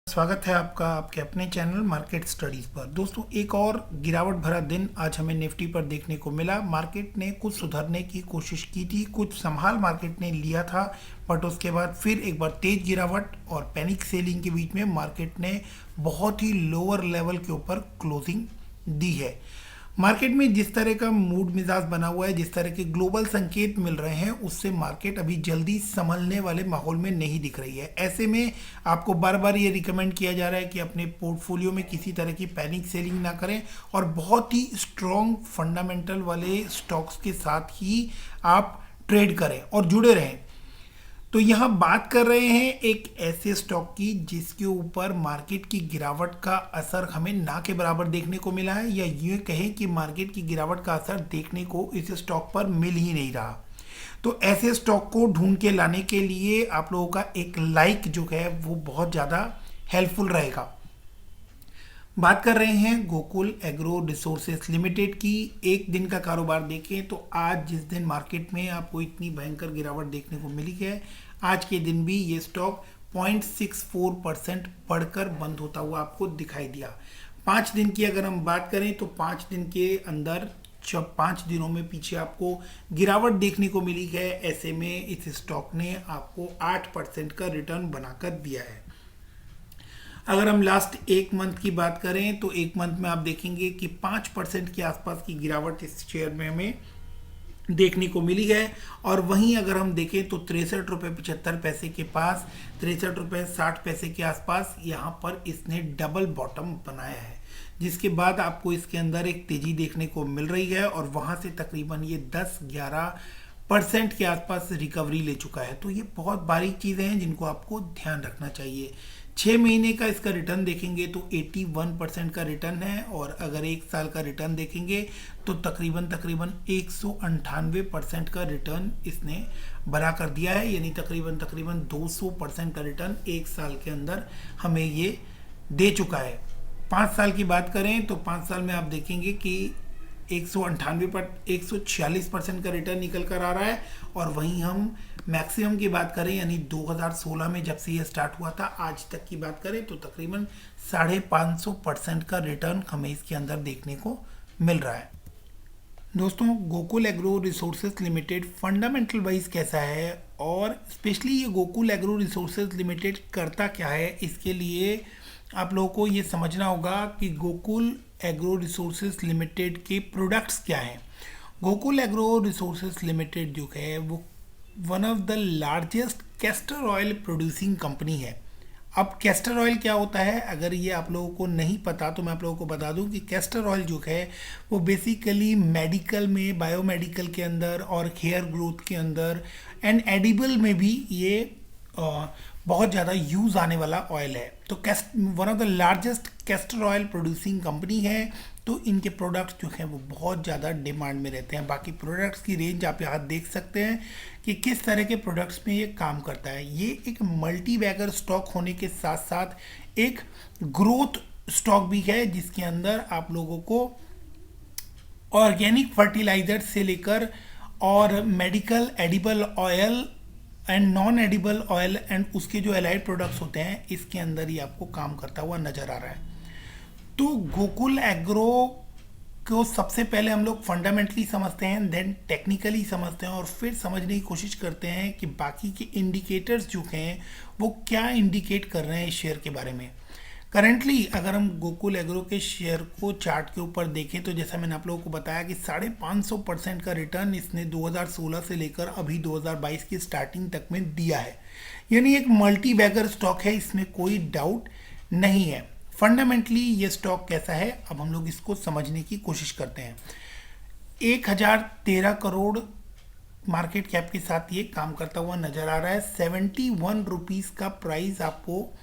स्वागत है आपका आपके अपने चैनल मार्केट स्टडीज पर। दोस्तों, एक और गिरावट भरा दिन आज हमें निफ्टी पर देखने को मिला। मार्केट ने कुछ सुधरने की कोशिश की थी, कुछ संभाल मार्केट ने लिया था, बट उसके बाद फिर एक बार तेज गिरावट और पैनिक सेलिंग के बीच में मार्केट ने बहुत ही लोअर लेवल के ऊपर क्लोजिंग दी है। मार्केट में जिस तरह का मूड मिजाज बना हुआ है, जिस तरह के ग्लोबल संकेत मिल रहे हैं, उससे मार्केट अभी जल्दी संभलने वाले माहौल में नहीं दिख रही है। ऐसे में आपको बार बार ये रिकमेंड किया जा रहा है कि अपने पोर्टफोलियो में किसी तरह की पैनिक सेलिंग ना करें और बहुत ही स्ट्रॉन्ग फंडामेंटल वाले स्टॉक्स के साथ ही आप ट्रेड करें और जुड़े रहें। तो यहाँ बात कर रहे हैं एक ऐसे स्टॉक की जिसके ऊपर मार्केट की गिरावट का असर हमें ना के बराबर देखने को मिला है, या यूँ कहें कि मार्केट की गिरावट का असर देखने को इस स्टॉक पर मिल ही नहीं रहा। तो ऐसे स्टॉक को ढूंढ के लाने के लिए आप लोगों का एक लाइक जो है वो बहुत ज़्यादा हेल्पफुल रहेगा। बात कर रहे हैं गोकुल एग्रो रिसोर्सेज लिमिटेड की। एक दिन का कारोबार देखें तो आज जिस दिन मार्केट में आपको इतनी भयंकर गिरावट देखने को मिली है, आज के दिन भी ये स्टॉक 0.64% बढ़कर बंद होता हुआ आपको दिखाई दिया। 5 दिन की अगर हम बात करें तो 5 दिन के अंदर जब 5 दिनों में पीछे आपको गिरावट देखने को मिली है, ऐसे में इस स्टॉक ने आपको 8% का रिटर्न बनाकर दिया है। अगर हम लास्ट एक मंथ की बात करें तो एक मंथ में आप देखेंगे कि 5% के आसपास की गिरावट इस शेयर में हमें देखने को मिली है। और वहीं अगर हम देखें तो 63.75 के पास, 63.60 के आसपास यहाँ पर इसने डबल बॉटम बनाया है, जिसके बाद आपको इसके अंदर एक तेजी देखने को मिल रही है और वहाँ से तकरीबन ये 10-11% के आसपास रिकवरी ले चुका है। तो ये बहुत बारीक चीज़ें हैं जिनको आपको ध्यान रखना चाहिए। 6 महीने का इसका रिटर्न देखेंगे तो 81% का रिटर्न है, और अगर एक साल का रिटर्न देखेंगे तो तकरीबन 198% का रिटर्न इसने बना कर दिया है, यानी तकरीबन 200% का रिटर्न एक साल के अंदर हमें ये दे चुका है। 5 साल की बात करें तो 5 साल में आप देखेंगे कि 146% का रिटर्न निकल कर आ रहा है। और वहीं हम मैक्सिमम की बात करें, यानी 2016 में जब से ये स्टार्ट हुआ था आज तक की बात करें तो तकरीबन 550% का रिटर्न हमें इसके अंदर देखने को मिल रहा है। दोस्तों, Gokul agro resources limited fundamental wise कैसा है और स्पेशली ये गोकुल एग्रो रिसोर्सेज लिमिटेड करता क्या है, इसके लिए आप लोगों को ये समझना होगा कि गोकुल एग्रो रिसोर्सेज लिमिटेड के प्रोडक्ट्स क्या हैं। गोकुल एग्रो रिसोर्सेज लिमिटेड जो है वो one of the largest castor oil producing company है। अब कैस्टर ऑयल क्या होता है, अगर ये आप लोगों को नहीं पता तो मैं आप लोगों को बता दूं कि कैस्टर ऑयल जो है वो बेसिकली मेडिकल में, बायोमेडिकल के अंदर और हेयर ग्रोथ के अंदर एंड एडिबल में भी ये बहुत ज़्यादा यूज़ आने वाला ऑयल है। तो one of the largest castor oil producing company है, तो इनके प्रोडक्ट्स जो हैं वो बहुत ज़्यादा डिमांड में रहते हैं। बाकी प्रोडक्ट्स की रेंज आप यहाँ देख सकते हैं कि किस तरह के प्रोडक्ट्स में ये काम करता है। ये एक मल्टी बैगर स्टॉक होने के साथ साथ एक ग्रोथ स्टॉक भी है, जिसके अंदर आप लोगों को ऑर्गेनिक फर्टिलाइजर से लेकर और medical edible oil and non edible oil and उसके जो एलाइड प्रोडक्ट्स होते हैं, इसके अंदर ही आपको काम करता हुआ नजर आ रहा है। तो गोकुल एग्रो को सबसे पहले हम लोग फंडामेंटली समझते हैं, देन टेक्निकली समझते हैं और फिर समझने की कोशिश करते हैं कि बाकी के इंडिकेटर्स जो हैं वो क्या इंडिकेट कर रहे हैं इस शेयर के बारे में। करेंटली अगर हम गोकुल एग्रो के शेयर को चार्ट के ऊपर देखें तो जैसा मैंने आप लोगों को बताया कि 550% का रिटर्न इसने 2016 से लेकर अभी 2022 की स्टार्टिंग तक में दिया है, यानी एक मल्टी बैगर स्टॉक है, इसमें कोई डाउट नहीं है। फंडामेंटली ये स्टॉक कैसा है, अब हम लोग इसको समझने की कोशिश करते हैं। 1013 करोड़ मार्केट कैप के साथ ये काम करता हुआ नजर आ रहा है। 71 रुपीज़ का प्राइस आपको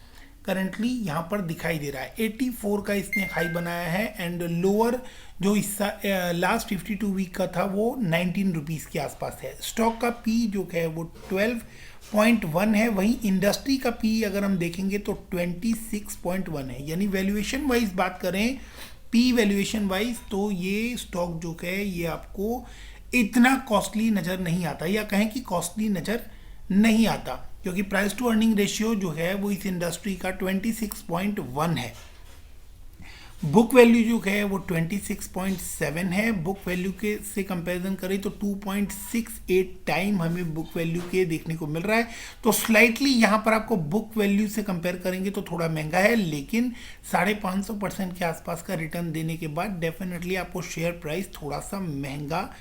करंटली यहाँ पर दिखाई दे रहा है। 84 का इसने हाई बनाया है एंड लोअर जो हिस्सा लास्ट 52 वीक का था वो 19 रुपीज़ के आसपास है। स्टॉक का पी जो है वो 12.1 है, वहीं इंडस्ट्री का पी अगर हम देखेंगे तो 26.1 है, यानी वैल्यूएशन वाइज बात करें, पी वैल्यूएशन वाइज तो ये स्टॉक जो है ये आपको इतना कॉस्टली नज़र नहीं आता, या कहें कि कॉस्टली नज़र नहीं आता। क्योंकि प्राइस टू अर्निंग रेशियो जो है वो इस इंडस्ट्री का 26.1 है। बुक वैल्यू जो है वो 26.7 है। बुक वैल्यू के से कंपैरिजन करें तो 2.68 टाइम हमें बुक वैल्यू के देखने को मिल रहा है। तो स्लाइटली यहाँ पर आपको बुक वैल्यू से कंपेयर करेंगे तो थोड़ा महंगा है, लेकिन 550% के आसपास का रिटर्न देने के बाद डेफिनेटली आपको शेयर प्राइस थोड़ा सा महंगा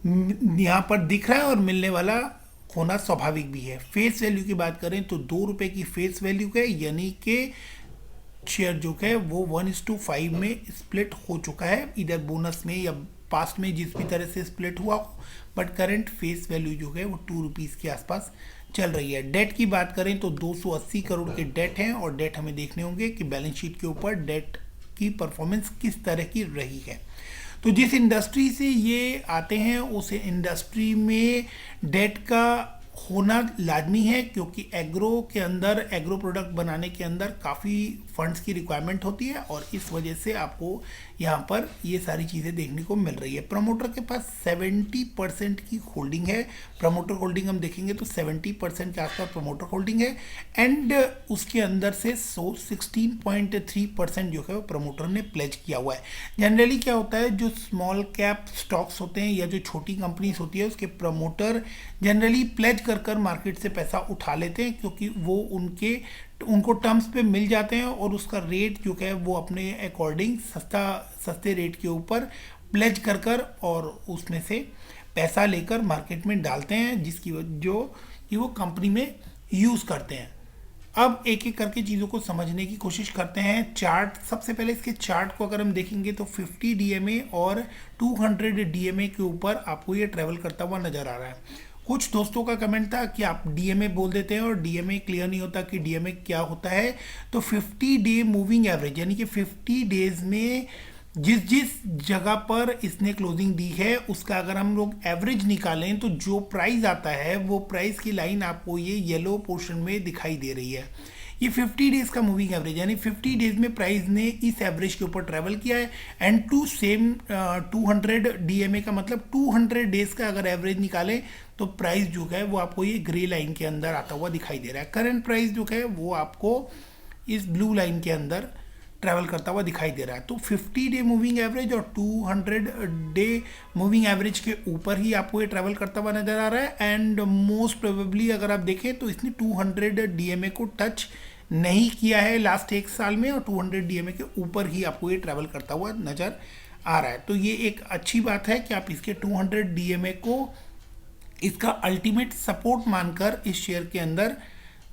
यहाँ पर दिख रहा है और मिलने वाला होना स्वाभाविक भी है। फेस वैल्यू की बात करें तो 2 रुपये की फेस वैल्यू है, यानी कि शेयर जो है वो 1:5 में स्प्लिट हो चुका है, इधर बोनस में या पास्ट में जिस भी तरह से स्प्लिट हुआ हो, बट करंट फेस वैल्यू जो है वो 2 रुपीज़ के आसपास चल रही है। डेट की बात करें तो 280 करोड़ के डेट हैं, और डेट हमें देखने होंगे कि बैलेंस शीट के ऊपर डेट की परफॉर्मेंस किस तरह की रही है। तो जिस इंडस्ट्री से ये आते हैं उस इंडस्ट्री में डेट का होना लाजमी है, क्योंकि एग्रो के अंदर, एग्रो प्रोडक्ट बनाने के अंदर काफ़ी फंड्स की रिक्वायरमेंट होती है, और इस वजह से आपको यहाँ पर ये सारी चीज़ें देखने को मिल रही है। प्रमोटर के पास 70% की होल्डिंग है। प्रमोटर होल्डिंग हम देखेंगे तो 70% के आसपास प्रमोटर होल्डिंग है, एंड उसके अंदर से 16.3% जो है वो प्रमोटर ने प्लेज किया हुआ है। जनरली क्या होता है, जो स्मॉल कैप स्टॉक्स होते हैं या जो छोटी कंपनीज होती है उसके प्रमोटर जनरली प्लेज कर मार्केट से पैसा उठा लेते हैं, क्योंकि वो उनको टर्म्स पे मिल जाते हैं, और उसका रेट जो है वो अपने अकॉर्डिंग सस्ते रेट के ऊपर प्लेज कर और उसमें से पैसा लेकर मार्केट में डालते हैं, जिसकी जो कि वो कंपनी में यूज़ करते हैं। अब एक एक करके चीज़ों को समझने की कोशिश करते हैं। चार्ट, सबसे पहले इसके चार्ट को अगर हम देखेंगे तो 50 DMA और 200 DMA के ऊपर आपको ये ट्रेवल करता हुआ नज़र आ रहा है। कुछ दोस्तों का कमेंट था कि आप DMA बोल देते हैं और DMA क्लियर नहीं होता कि DMA क्या होता है। तो 50 डे मूविंग एवरेज, यानी कि 50 डेज में जिस जगह पर इसने क्लोजिंग दी है उसका अगर हम लोग एवरेज निकालें तो जो प्राइस आता है वो प्राइस की लाइन आपको ये येलो पोर्शन में दिखाई दे रही है। ये 50 डेज का मूविंग एवरेज, यानी 50 डेज में प्राइस ने इस एवरेज के ऊपर ट्रैवल किया है। एंड टू सेम 200 DMA का मतलब 200 डेज का अगर एवरेज निकालें तो प्राइस जो है वो आपको ये ग्रे लाइन के अंदर आता हुआ दिखाई दे रहा है। करंट प्राइस जो है वो आपको इस ब्लू लाइन के अंदर ट्रैवल करता हुआ दिखाई दे रहा है। तो 50 डे मूविंग एवरेज और 200 डे मूविंग एवरेज के ऊपर ही आपको ये ट्रैवल करता हुआ नजर आ रहा है। एंड मोस्ट प्रोबेबली अगर आप देखें तो इसने 200 DMA को टच नहीं किया है लास्ट एक साल में, और 200 DMA के ऊपर ही आपको ये ट्रैवल करता हुआ नजर आ रहा है। तो ये एक अच्छी बात है कि आप इसके 200 DMA को इसका अल्टीमेट सपोर्ट मानकर इस शेयर के अंदर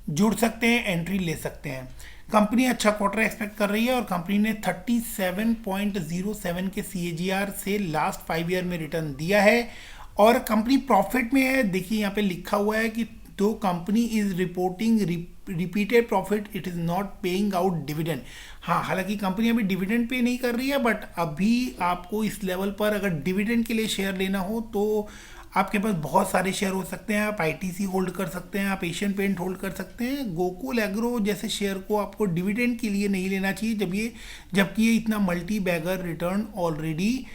जुड़ सकते हैं, एंट्री ले सकते हैं। कंपनी अच्छा क्वार्टर एक्सपेक्ट कर रही है, और कंपनी ने 37.07 के CAGR से लास्ट 5 ईयर में रिटर्न दिया है, और कंपनी प्रॉफिट में है। देखिए यहाँ पे लिखा हुआ है कि दो company is reporting repeated profit, it is not paying out dividend. हाँ, हालांकि कंपनी अभी डिविडेंड पे नहीं कर रही है, बट अभी आपको इस लेवल पर अगर डिविडेंड के लिए शेयर लेना हो तो आपके पास बहुत सारे शेयर हो सकते हैं। आप ITC होल्ड कर सकते हैं, आप एशियन पेंट होल्ड कर सकते हैं। गोकुल एग्रो जैसे शेयर को आपको डिविडेंड के लिए नहीं लेना चाहिए, जबकि ये इतना मल्टी बैगर रिटर्न ऑलरेडी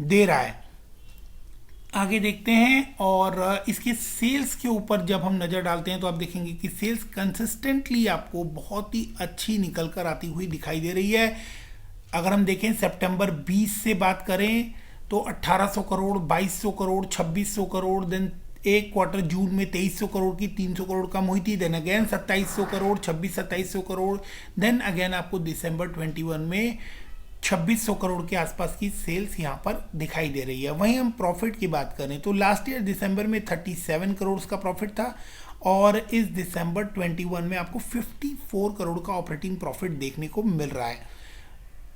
दे रहा है। आगे देखते हैं, और इसके सेल्स के ऊपर जब हम नज़र डालते हैं तो आप देखेंगे कि सेल्स कंसिस्टेंटली आपको बहुत ही अच्छी निकल कर आती हुई दिखाई दे रही है। अगर हम देखें सितंबर 20 से बात करें तो 1800 करोड़, 2200 करोड़, 2600 करोड़, देन एक क्वार्टर जून में 2300 करोड़ की 300 करोड़ कम हुई थी, then again 2700 crore, 2700 crore, then again आपको दिसंबर 21 में 2600 करोड़ के आसपास की सेल्स यहाँ पर दिखाई दे रही है। वहीं हम प्रॉफिट की बात करें तो लास्ट ईयर दिसंबर में 37 करोड़ का प्रॉफिट था, और इस दिसंबर 21 में आपको 54 करोड़ का ऑपरेटिंग प्रॉफिट देखने को मिल रहा है।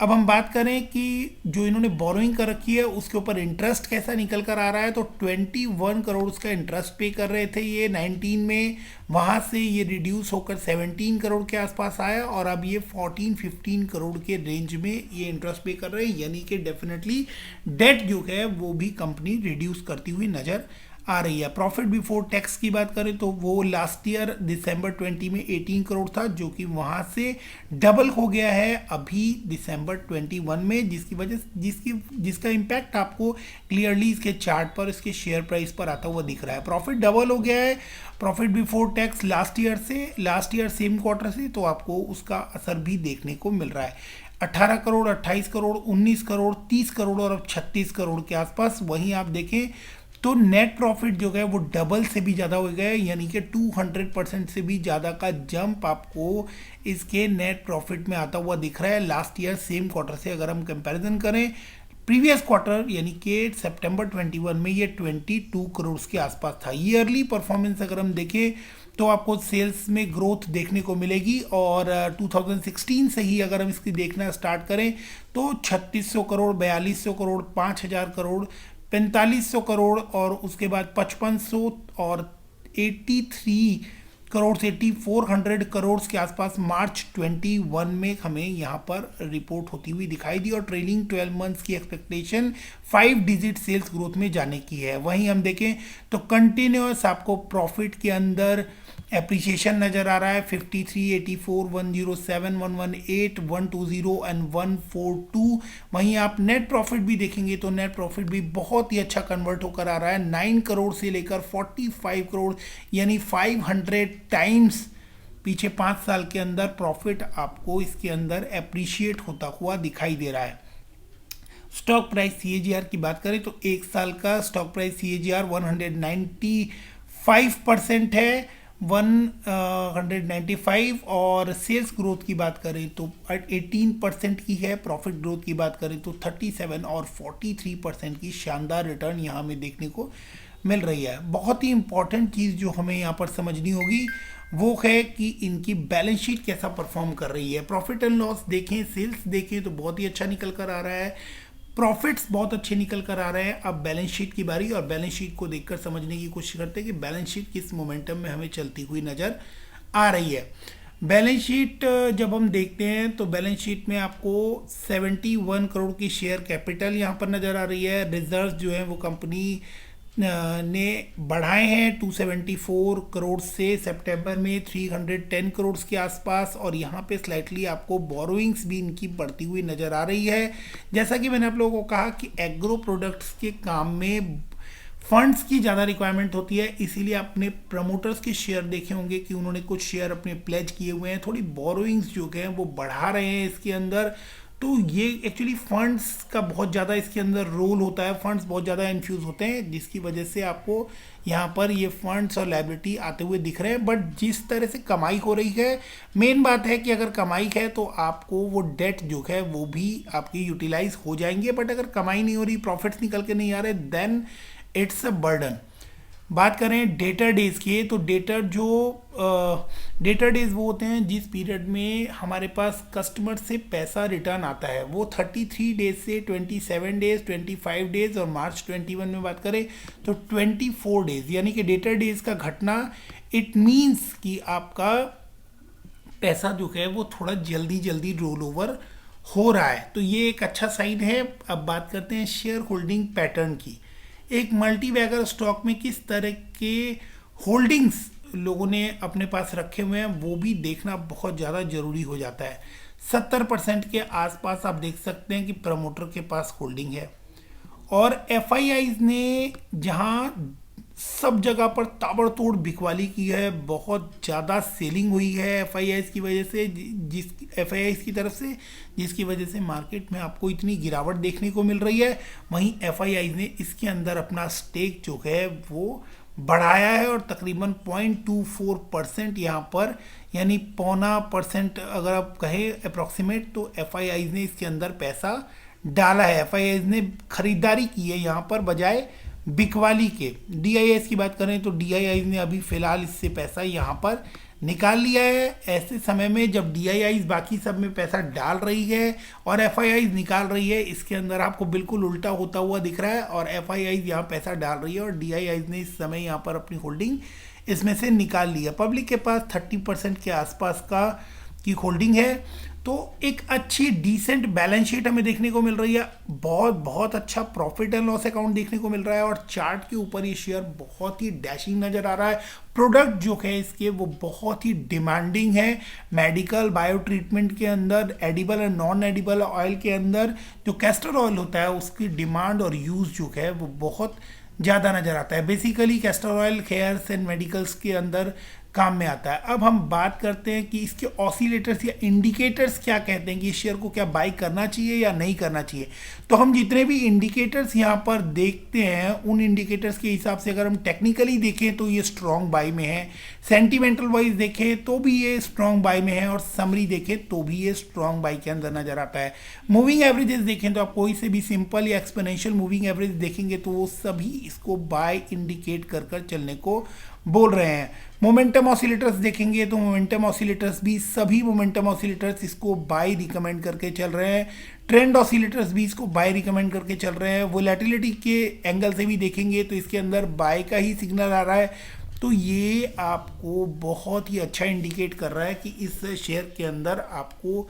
अब हम बात करें कि जो इन्होंने बोरोइंग कर रखी है उसके ऊपर इंटरेस्ट कैसा निकल कर आ रहा है, तो 21 करोड़ का इंटरेस्ट पे कर रहे थे ये 19 में, वहाँ से ये रिड्यूस होकर 17 करोड़ के आसपास आया, और अब ये 14-15 करोड़ के रेंज में ये इंटरेस्ट पे कर रहे हैं। यानी कि डेफिनेटली डेट जो है वो भी कंपनी रिड्यूस करती हुई नज़र आ रही है। प्रॉफिट बिफोर टैक्स की बात करें तो वो लास्ट ईयर दिसंबर 20 में 18 करोड़ था, जो कि वहाँ से डबल हो गया है अभी दिसंबर 21 में, जिसका इम्पैक्ट आपको क्लियरली इसके चार्ट पर, इसके शेयर प्राइस पर आता हुआ दिख रहा है। प्रॉफिट डबल हो गया है profit before tax last year same quarter से, तो आपको उसका असर भी देखने को मिल रहा है। 18 करोड़, 28 करोड़, 19 करोड़, 30 करोड़ और अब 36 करोड़ के आसपास। वहीं आप देखें तो नेट प्रॉफिट जो है वो डबल से भी ज़्यादा हो गया है, यानी कि 200% से भी ज़्यादा का जंप आपको इसके नेट प्रॉफिट में आता हुआ दिख रहा है लास्ट ईयर सेम क्वार्टर से। अगर हम कंपैरिजन करें प्रीवियस क्वार्टर यानी कि सितंबर 21 में ये 22 करोड़ के आसपास था। ईयरली परफॉर्मेंस अगर हम देखें तो आपको सेल्स में ग्रोथ देखने को मिलेगी, और 2016 से ही अगर हम इसकी देखना स्टार्ट करें तो 3600 करोड़, 4200 करोड़, 5000 करोड़, 4500 करोड़ और उसके बाद 5500 और 83 करोड़ से 8400 करोड़ के आसपास मार्च 21 में हमें यहाँ पर रिपोर्ट होती हुई दिखाई दी, और ट्रेलिंग 12 मंथ्स की एक्सपेक्टेशन 5 डिजिट सेल्स ग्रोथ में जाने की है। वहीं हम देखें तो कंटिन्यूअस आपको प्रॉफिट के अंदर एप्रिसिएशन नज़र आ रहा है। 53, 84, 107, 118, 120 एंड 142। वहीं आप नेट प्रॉफिट भी देखेंगे तो नेट प्रॉफिट भी बहुत ही अच्छा कन्वर्ट होकर आ रहा है, 9 करोड़ से लेकर 45 करोड़, यानी 500 टाइम्स पीछे 5 साल के अंदर प्रॉफिट आपको इसके अंदर एप्रिशिएट होता हुआ दिखाई दे रहा है। स्टॉक प्राइस CAGR की बात करें तो एक साल का स्टॉक प्राइस CAGR 195% है, 195, और सेल्स ग्रोथ की बात करें तो 18% की है। प्रॉफिट ग्रोथ की बात करें तो 37 और 43% की शानदार रिटर्न यहाँ हमें देखने को मिल रही है। बहुत ही इंपॉर्टेंट चीज़ जो हमें यहाँ पर समझनी होगी वो है कि इनकी बैलेंस शीट कैसा परफॉर्म कर रही है। प्रॉफिट एंड लॉस देखें, सेल्स देखें तो बहुत ही अच्छा निकल कर आ रहा है, प्रॉफिट्स बहुत अच्छे निकल कर आ रहे हैं। अब बैलेंस शीट की बारी, और बैलेंस शीट को देखकर समझने की कोशिश करते हैं कि बैलेंस शीट किस मोमेंटम में हमें चलती हुई नज़र आ रही है। बैलेंस शीट जब हम देखते हैं तो बैलेंस शीट में आपको 71 करोड़ की शेयर कैपिटल यहाँ पर नज़र आ रही है। रिजर्व जो है वो कंपनी ने बढ़ाए हैं 274 करोड़ से सितंबर में 310 करोड़ के आसपास, और यहाँ पे स्लाइटली आपको बोरोइंग्स भी इनकी बढ़ती हुई नज़र आ रही है। जैसा कि मैंने आप लोगों को कहा कि एग्रो प्रोडक्ट्स के काम में फंड्स की ज़्यादा रिक्वायरमेंट होती है, इसीलिए अपने प्रमोटर्स के शेयर देखे होंगे कि उन्होंने कुछ शेयर अपने प्लेज किए हुए हैं, थोड़ी बोरोइंग्स जो हैं वो बढ़ा रहे हैं इसके अंदर। तो ये एक्चुअली फंड्स का बहुत ज़्यादा इसके अंदर रोल होता है, फंड्स बहुत ज़्यादा इन्फ्यूज़ होते हैं, जिसकी वजह से आपको यहाँ पर ये फंड्स और लायबिलिटी आते हुए दिख रहे हैं। बट जिस तरह से कमाई हो रही है, मेन बात है कि अगर कमाई है तो आपको वो डेट जो है वो भी आपकी यूटिलाइज हो जाएंगे, बट अगर कमाई नहीं हो रही, प्रॉफिट्स निकल के नहीं आ रहे, देन इट्स अ बर्डन। बात करें डेटर डेज की तो डेटर डेज वो होते हैं जिस पीरियड में हमारे पास कस्टमर से पैसा रिटर्न आता है, वो 33 डेज से 27 डेज, 25 डेज, और मार्च 21 में बात करें तो 24 डेज, यानी कि डेटर डेज का घटना, इट मीन्स कि आपका पैसा जो है वो थोड़ा जल्दी रोल ओवर हो रहा है, तो ये एक अच्छा साइन है। अब बात करते हैं शेयर होल्डिंग पैटर्न की। एक मल्टीबैगर स्टॉक में किस तरह के होल्डिंग्स लोगों ने अपने पास रखे हुए हैं वो भी देखना बहुत ज़्यादा ज़रूरी हो जाता है। 70% के आसपास आप देख सकते हैं कि प्रमोटर के पास होल्डिंग है, और FIIs ने जहां सब जगह पर ताबड़तोड़ बिकवाली की है, बहुत ज़्यादा सेलिंग हुई है FIIs की वजह से, FIIs की तरफ से, जिसकी वजह से मार्केट में आपको इतनी गिरावट देखने को मिल रही है। वहीं FIIs ने इसके अंदर अपना स्टेक जो है वो बढ़ाया है, और तकरीबन 0.24% यहाँ पर, यानी 0.25% अगर आप कहें अप्रॉक्सीमेट, तो FIIs ने इसके अंदर पैसा डाला है। FIIs ने खरीदारी की है यहाँ पर बजाय बिकवाली के। DIIs की बात करें तो DIIs ने अभी फ़िलहाल इससे पैसा यहाँ पर निकाल लिया है। ऐसे समय में जब DIIs बाकी सब में पैसा डाल रही है और FIIs निकाल रही है, इसके अंदर आपको बिल्कुल उल्टा होता हुआ दिख रहा है, और FIIs यहाँ पैसा डाल रही है और DIIs ने इस समय यहाँ पर अपनी होल्डिंग इसमें से निकाल ली है। पब्लिक के पास 30% के आसपास की होल्डिंग है। तो एक अच्छी डिसेंट बैलेंस शीट हमें देखने को मिल रही है, बहुत बहुत अच्छा प्रॉफिट एंड लॉस अकाउंट देखने को मिल रहा है, और चार्ट के ऊपर ये शेयर बहुत ही डैशिंग नज़र आ रहा है। प्रोडक्ट जो है इसके वो बहुत ही डिमांडिंग है। मेडिकल बायो ट्रीटमेंट के अंदर, एडिबल और नॉन एडिबल ऑयल के अंदर जो कैस्टर ऑयल होता है उसकी डिमांड और यूज़ जो है वो बहुत ज़्यादा नज़र आता है। Basically castor oil hairs and medicals के अंदर काम में आता है। अब हम बात करते हैं कि इसके ऑसिलेटर्स या इंडिकेटर्स क्या कहते हैं कि इस शेयर को क्या बाई करना चाहिए या नहीं करना चाहिए। तो हम जितने भी इंडिकेटर्स यहाँ पर देखते हैं उन इंडिकेटर्स के हिसाब से अगर हम टेक्निकली देखें तो ये स्ट्रॉन्ग बाई में है, सेंटिमेंटल वाइज देखें तो भी ये स्ट्रॉन्ग बाई में है, और समरी देखें तो भी ये स्ट्रॉन्ग बाई के अंदर नजर आता है। मूविंग एवरेजेस देखें तो आप कोई से भी सिंपल या एक्सपोनेंशियल मूविंग एवरेज देखेंगे तो वो सभी इसको बाय इंडिकेट कर चलने को बोल रहे हैं। मोमेंटम ऑसिलेटर्स देखेंगे तो मोमेंटम ऑसिलेटर्स भी, सभी मोमेंटम ऑसिलेटर्स इसको बाय रिकमेंड करके चल रहे हैं। ट्रेंड ऑसिलेटर्स भी इसको बाय रिकमेंड करके चल रहे हैं। वोलेटिलिटी के एंगल से भी देखेंगे तो इसके अंदर बाय का ही सिग्नल आ रहा है। तो ये आपको बहुत ही अच्छा इंडिकेट कर रहा है कि इस शेयर के अंदर आपको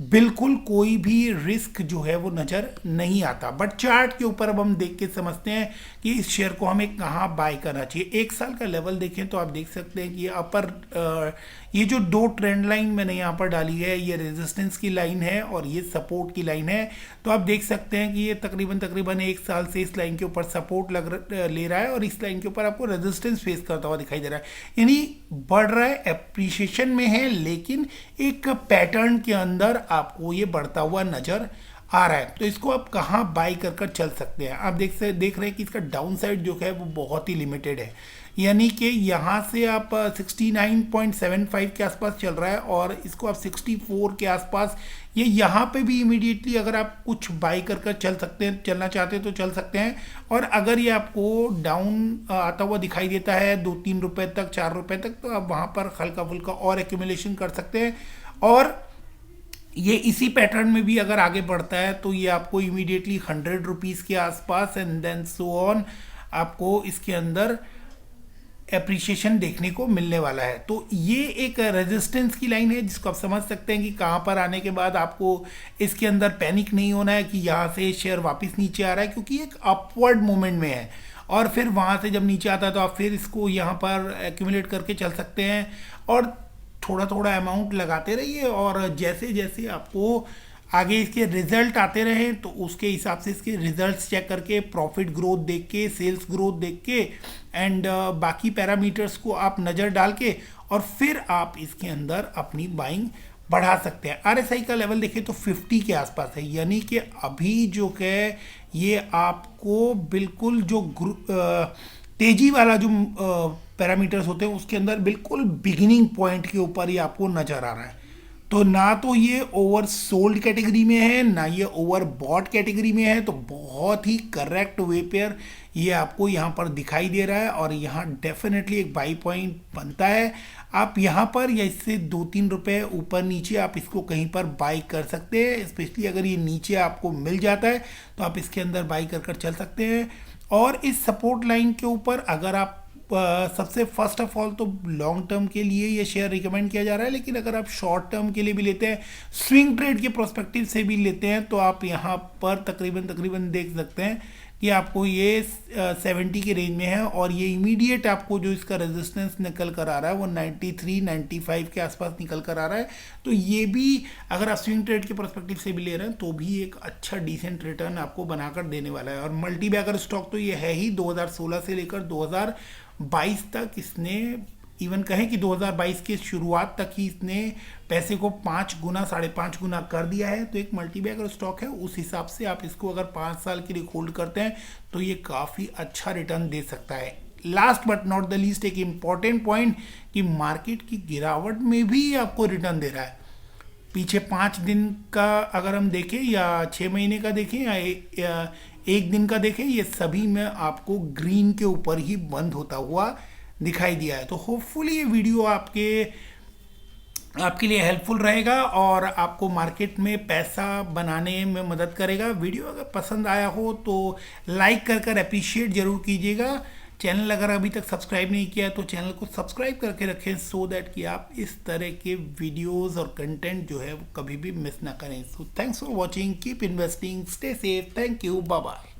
बिल्कुल कोई भी रिस्क जो है वो नज़र नहीं आता। बट चार्ट के ऊपर अब हम देख के समझते हैं कि इस शेयर को हमें कहाँ बाय करना चाहिए। एक साल का लेवल देखें तो आप देख सकते हैं कि अपर ये जो दो ट्रेंड लाइन मैंने यहाँ पर डाली है ये रेजिस्टेंस की लाइन है और ये सपोर्ट की लाइन है। तो आप देख सकते हैं कि ये तकरीबन एक साल से इस लाइन के ऊपर सपोर्ट ले रहा है और इस लाइन के ऊपर आपको रेजिस्टेंस फेस करता हुआ दिखाई दे रहा है, यानी बढ़ रहा है, एप्रिशिएशन में है, लेकिन एक पैटर्न के अंदर आपको ये बढ़ता हुआ नजर आ रहा है। तो इसको आप कहाँ बाई कर चल सकते हैं। आप देख रहे हैं कि इसका डाउन साइड जो है वो बहुत ही लिमिटेड है, यानी कि यहाँ से आप 69.75 के आसपास चल रहा है और इसको आप 64 के आसपास, ये यहाँ पे भी इमीडिएटली अगर आप कुछ बाई कर चल सकते हैं, चलना चाहते हैं तो चल सकते हैं। और अगर ये आपको डाउन आता हुआ दिखाई देता है 2-3 रुपए तक, 4 रुपए तक, तो आप वहाँ पर हल्का फुल्का और एक्यूमुलेशन कर सकते हैं। और ये इसी पैटर्न में भी अगर आगे बढ़ता है तो ये आपको इमीडिएटली 100 रुपीज़ के आसपास एंड देन सो ऑन आपको इसके अंदर एप्रिशिएशन देखने को मिलने वाला है। तो ये एक रेजिस्टेंस की लाइन है जिसको आप समझ सकते हैं कि कहाँ पर आने के बाद आपको इसके अंदर पैनिक नहीं होना है कि यहाँ से शेयर वापस नीचे आ रहा है, क्योंकि एक अपवर्ड मूवमेंट में है। और फिर वहाँ से जब नीचे आता है तो आप फिर इसको यहाँ पर एक्यूमुलेट करके चल सकते हैं और थोड़ा थोड़ा अमाउंट लगाते रहिए, और जैसे जैसे आपको आगे इसके रिजल्ट आते रहें तो उसके हिसाब से इसके रिजल्ट्स चेक करके, प्रॉफिट ग्रोथ देख के, सेल्स ग्रोथ देख के एंड बाकी पैरामीटर्स को आप नज़र डाल के और फिर आप इसके अंदर अपनी बाइंग बढ़ा सकते हैं। आरएसआई का लेवल देखें तो 50 के आसपास है, यानी कि अभी जो है ये आपको बिल्कुल जो तेजी वाला जो पैरामीटर्स होते हैं उसके अंदर बिल्कुल बिगिनिंग पॉइंट के ऊपर ही आपको नज़र आ रहा है। तो ना तो ये ओवर सोल्ड कैटेगरी में है ना ये ओवर बॉट कैटेगरी में है, तो बहुत ही करेक्ट वे पर ये आपको यहाँ पर दिखाई दे रहा है और यहाँ डेफिनेटली एक बाई पॉइंट बनता है। आप यहाँ पर या इससे 2-3 रुपए ऊपर नीचे आप इसको कहीं पर बाई कर सकते हैं, स्पेशली अगर ये नीचे आपको मिल जाता है तो आप इसके अंदर बाई कर चल सकते हैं। और इस सपोर्ट लाइन के ऊपर अगर आप सबसे फर्स्ट ऑफ ऑल तो लॉन्ग टर्म के लिए ये शेयर रिकमेंड किया जा रहा है, लेकिन अगर आप शॉर्ट टर्म के लिए भी लेते हैं, स्विंग ट्रेड के प्रोस्पेक्टिव से भी लेते हैं, तो आप यहाँ पर तकरीबन देख सकते हैं कि आपको ये 70 के रेंज में है और ये इमीडिएट आपको जो इसका रेजिस्टेंस निकल कर आ रहा है वो 93-95 के आसपास निकल कर आ रहा है। तो ये भी अगर आप स्विंग ट्रेड के पर्सपेक्टिव से भी ले रहे हैं तो भी एक अच्छा डिसेंट रिटर्न आपको बनाकर देने वाला है। और मल्टी बैगर स्टॉक तो ये है ही, 2016 से लेकर 2022 तक इसने, इवन कहें कि 2022 के शुरुआत तक ही इसने पैसे को 5 गुना 5.5 गुना कर दिया है। तो एक मल्टी बैगर स्टॉक है, उस हिसाब से आप इसको अगर 5 साल के लिए होल्ड करते हैं तो ये काफ़ी अच्छा रिटर्न दे सकता है। Last but not the least एक इम्पॉर्टेंट पॉइंट कि मार्केट की गिरावट में भी आपको रिटर्न दे रहा है। पीछे 5 दिन का अगर हम देखें या 6 महीने का देखें या एक दिन का देखें, ये सभी में आपको ग्रीन के ऊपर ही बंद होता हुआ दिखाई दिया है। तो होपफुली ये वीडियो आपके लिए हेल्पफुल रहेगा और आपको मार्केट में पैसा बनाने में मदद करेगा। वीडियो अगर पसंद आया हो तो लाइक कर अप्रिशिएट जरूर कीजिएगा। चैनल अगर अभी तक सब्सक्राइब नहीं किया है तो चैनल को सब्सक्राइब करके रखें, सो दैट कि आप इस तरह के वीडियोस और कंटेंट जो है वो कभी भी मिस ना करें। So thanks for watching, keep investing, stay safe, thank you, bye bye.